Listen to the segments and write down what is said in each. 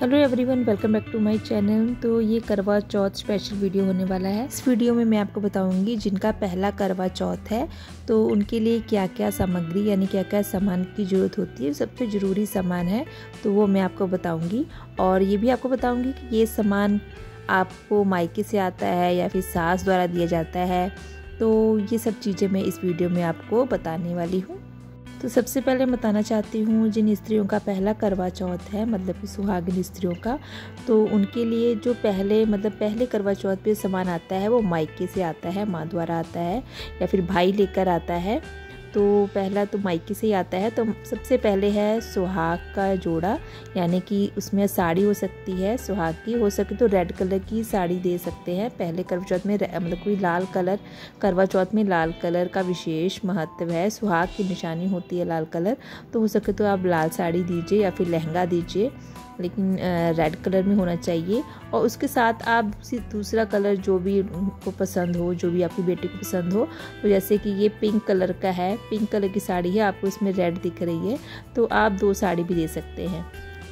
Hello everyone, welcome back to my channel. तो ये करवा चौथ स्पेशल वीडियो होने वाला है। इस वीडियो में मैं आपको बताऊंगी जिनका पहला करवा चौथ है तो उनके लिए क्या क्या सामग्री यानी क्या क्या सामान की ज़रूरत होती है। सबसे ज़रूरी सामान है तो वो मैं आपको बताऊंगी, और ये भी आपको बताऊंगी कि ये सामान आपको मायके से आता है या फिर सास द्वारा दिया जाता है। तो ये सब चीज़ें मैं इस वीडियो में आपको बताने वाली हूँ। तो सबसे पहले बताना चाहती हूँ जिन स्त्रियों का पहला करवा चौथ है, मतलब कि सुहागिन स्त्रियों का, तो उनके लिए जो पहले करवा चौथ पे सामान आता है वो मायके से आता है, माँ द्वारा आता है या फिर भाई लेकर आता है। तो पहला तो मायके से ही आता है। तो सबसे पहले है सुहाग का जोड़ा, यानी कि उसमें साड़ी हो सकती है सुहाग की, हो सके तो रेड कलर की साड़ी दे सकते हैं। पहले करवा चौथ में मतलब कोई लाल कलर, करवा चौथ में लाल कलर का विशेष महत्व है, सुहाग की निशानी होती है लाल कलर। तो हो सके तो आप लाल साड़ी दीजिए या फिर लहंगा दीजिए, लेकिन रेड कलर में होना चाहिए। और उसके साथ आप दूसरा कलर जो भी उनको पसंद हो, जो भी आपकी बेटी को पसंद हो। तो जैसे कि ये पिंक कलर का है, पिंक कलर की साड़ी है, आपको इसमें रेड दिख रही है तो आप दो साड़ी भी दे सकते हैं।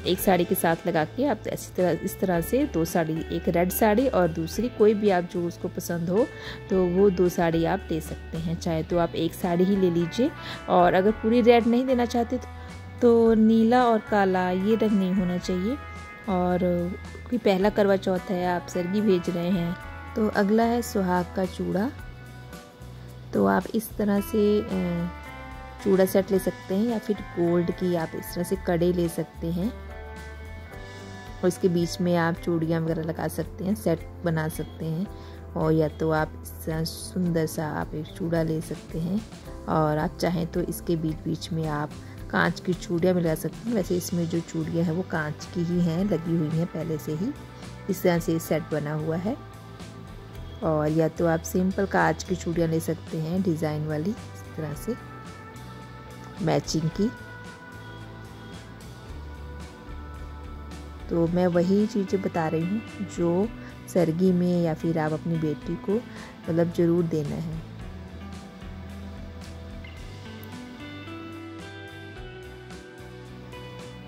एक साड़ी के साथ लगा के आप इस तरह से दो साड़ी, एक रेड साड़ी और दूसरी कोई भी आप जो उसको पसंद हो तो वो दो साड़ी आप ले सकते हैं। चाहे तो आप एक साड़ी ही ले लीजिए, और अगर पूरी रेड नहीं देना चाहते तो नीला और काला ये रंग नहीं होना चाहिए। और कोई पहला करवा चौथ है, आप सरगी भेज रहे हैं। तो अगला है सुहाग का चूड़ा। तो आप इस तरह से चूड़ा सेट ले सकते हैं या फिर गोल्ड की आप इस तरह से कड़े ले सकते हैं, और इसके बीच में आप चूड़ियाँ वगैरह लगा सकते हैं, सेट बना सकते हैं। और या तो आप इस तरह सुंदर सा आप एक चूड़ा ले सकते हैं, और आप चाहें तो इसके बीच में आप कांच की चूड़ियाँ मिला सकते हैं। वैसे इसमें जो चूड़ियाँ हैं वो कांच की ही हैं, लगी हुई हैं पहले से ही, इस तरह से सेट बना हुआ है। और या तो आप सिंपल कांच की चूड़ियाँ ले सकते हैं, डिज़ाइन वाली, इस तरह से मैचिंग की। तो मैं वही चीज़ें बता रही हूँ जो सरगी में या फिर आप अपनी बेटी को मतलब ज़रूर देना है।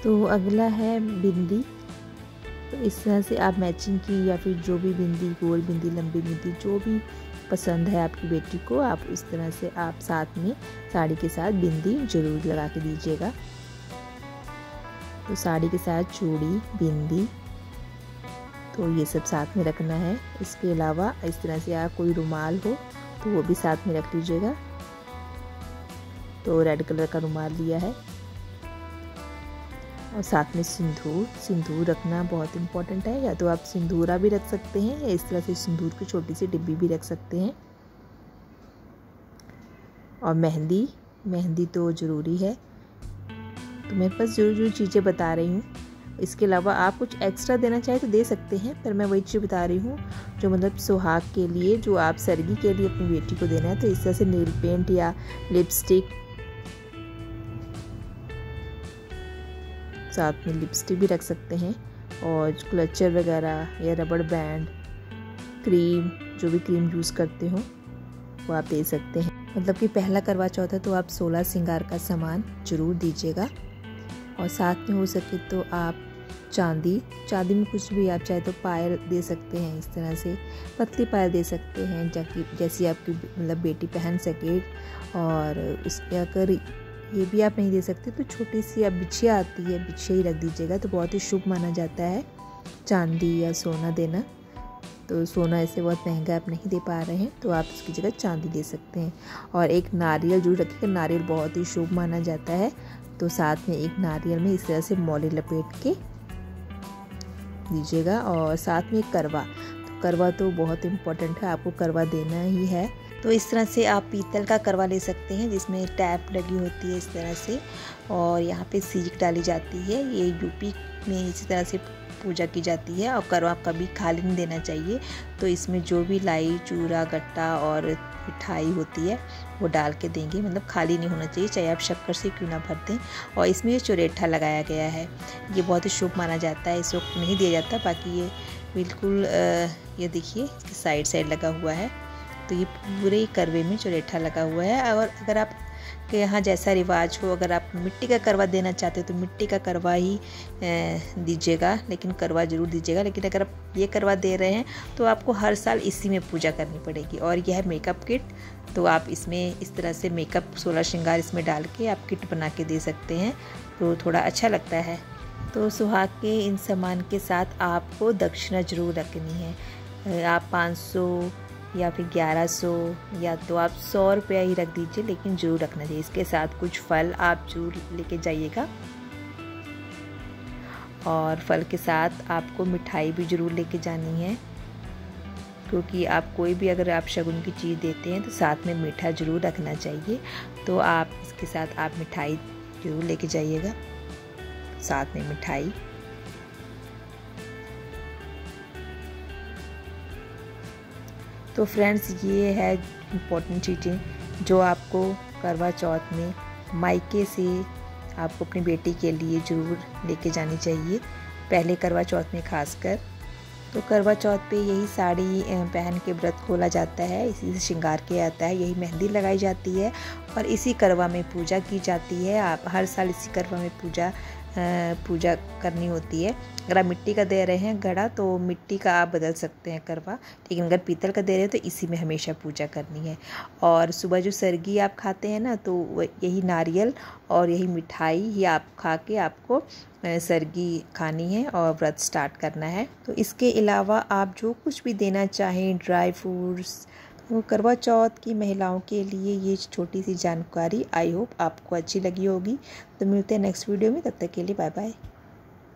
तो अगला है बिंदी। तो इस तरह से आप मैचिंग की या फिर जो भी बिंदी, गोल बिंदी, लंबी बिंदी, जो भी पसंद है आपकी बेटी को, आप इस तरह से आप साथ में साड़ी के साथ बिंदी ज़रूर लगा के दीजिएगा। तो साड़ी के साथ चूड़ी, बिंदी, तो ये सब साथ में रखना है। इसके अलावा इस तरह से आप कोई रुमाल हो तो वो भी साथ में रख लीजिएगा। तो रेड कलर का रुमाल लिया है, और साथ में सिंदूर रखना बहुत इम्पोर्टेंट है। या तो आप सिंदूरा भी रख सकते हैं या इस तरह से सिंदूर की छोटी सी डिब्बी भी रख सकते हैं। और मेहंदी तो ज़रूरी है। तो मेरे पास जो चीज़ें बता रही हूँ, इसके अलावा आप कुछ एक्स्ट्रा देना चाहे तो दे सकते हैं, पर मैं वही चीज़ बता रही हूँ जो मतलब सुहाग के लिए, जो आप सरगी के लिए अपनी बेटी को देना है। तो इस तरह से नेल पेंट या लिपस्टिक, साथ में लिपस्टिक भी रख सकते हैं, और क्लचर वगैरह या रबड़ बैंड, क्रीम, जो भी क्रीम यूज़ करते हो वो आप दे सकते हैं। मतलब कि पहला करवा चौथ है तो आप 16 श्रृंगार का सामान ज़रूर दीजिएगा। और साथ में हो सके तो आप चांदी में कुछ भी, आप चाहे तो पायल दे सकते हैं, इस तरह से पतली पायल दे सकते हैं जैसी आपकी मतलब बेटी पहन सके। और उसके अगर ये भी आप नहीं दे सकते तो छोटी सी अब बिछिया आती है, बिछिया ही रख दीजिएगा, तो बहुत ही शुभ माना जाता है चांदी या सोना देना। तो सोना ऐसे बहुत महंगा आप नहीं दे पा रहे हैं तो आप उसकी जगह चांदी दे सकते हैं। और एक नारियल जरूर रखिएगा, नारियल बहुत ही शुभ माना जाता है। तो साथ में एक नारियल में इस तरह से मौली लपेट के दीजिएगा। और साथ में करवा तो बहुत इम्पोर्टेंट है, आपको करवा देना ही है। तो इस तरह से आप पीतल का करवा ले सकते हैं जिसमें टैप लगी होती है इस तरह से, और यहाँ पे सीख डाली जाती है। ये यूपी में इसी तरह से पूजा की जाती है। और करवा कभी खाली नहीं देना चाहिए। तो इसमें जो भी लाई, चूरा, गट्टा और मिठाई होती है वो डाल के देंगे, मतलब खाली नहीं होना चाहिए, चाहे आप शक्कर से क्यों ना भर दें। और इसमें चुरेठा लगाया गया है, ये बहुत ही शुभ माना जाता है, इस वक्त नहीं दिया जाता। बाकी ये बिल्कुल ये देखिए इसके साइड लगा हुआ है। तो ये पूरे करवे में चुरेठा लगा हुआ है। और अगर आप आपके यहाँ जैसा रिवाज हो। अगर आप मिट्टी का करवा देना चाहते हो तो मिट्टी का करवा ही दीजिएगा, लेकिन करवा ज़रूर दीजिएगा। लेकिन अगर आप ये करवा दे रहे हैं तो आपको हर साल इसी में पूजा करनी पड़ेगी। और यह है मेकअप किट, तो आप इसमें इस तरह से मेकअप 16 श्रृंगार इसमें डाल के आप किट बना के दे सकते हैं, तो थोड़ा अच्छा लगता है। तो सुहाग के इन सामान के साथ आपको दक्षिणा ज़रूर रखनी है। आप 500 या फिर 1100 या तो आप 100 रुपया ही रख दीजिए, लेकिन ज़रूर रखना चाहिए। इसके साथ कुछ फल आप ज़रूर लेके जाइएगा, और फल के साथ आपको मिठाई भी ज़रूर लेके जानी है, क्योंकि आप कोई भी अगर आप शगुन की चीज़ देते हैं तो साथ में मीठा ज़रूर रखना चाहिए। तो आप इसके साथ आप मिठाई ज़रूर लेके जाइएगा, साथ में मिठाई। तो फ्रेंड्स, ये है इम्पोर्टेंट चीज़ें जो आपको करवा चौथ में मायके से आपको अपनी बेटी के लिए ज़रूर लेके जानी चाहिए, पहले करवा चौथ में खासकर। तो करवा चौथ पे यही साड़ी पहन के व्रत खोला जाता है, इसी से श्रृंगार किया जाता है, यही मेहंदी लगाई जाती है और इसी करवा में पूजा की जाती है। आप हर साल इसी करवा में पूजा करनी होती है। अगर आप मिट्टी का दे रहे हैं घड़ा तो मिट्टी का आप बदल सकते हैं करवा, लेकिन अगर पीतल का दे रहे हैं तो इसी में हमेशा पूजा करनी है। और सुबह जो सरगी आप खाते हैं ना, तो यही नारियल और यही मिठाई ही आप खा के आपको सरगी खानी है और व्रत स्टार्ट करना है। तो इसके अलावा आप जो कुछ भी देना चाहें, ड्राई फ्रूट्स, तो करवा चौथ की महिलाओं के लिए ये छोटी सी जानकारी आई होप आपको अच्छी लगी होगी। तो मिलते हैं नेक्स्ट वीडियो में, तब तक के लिए बाय बाय।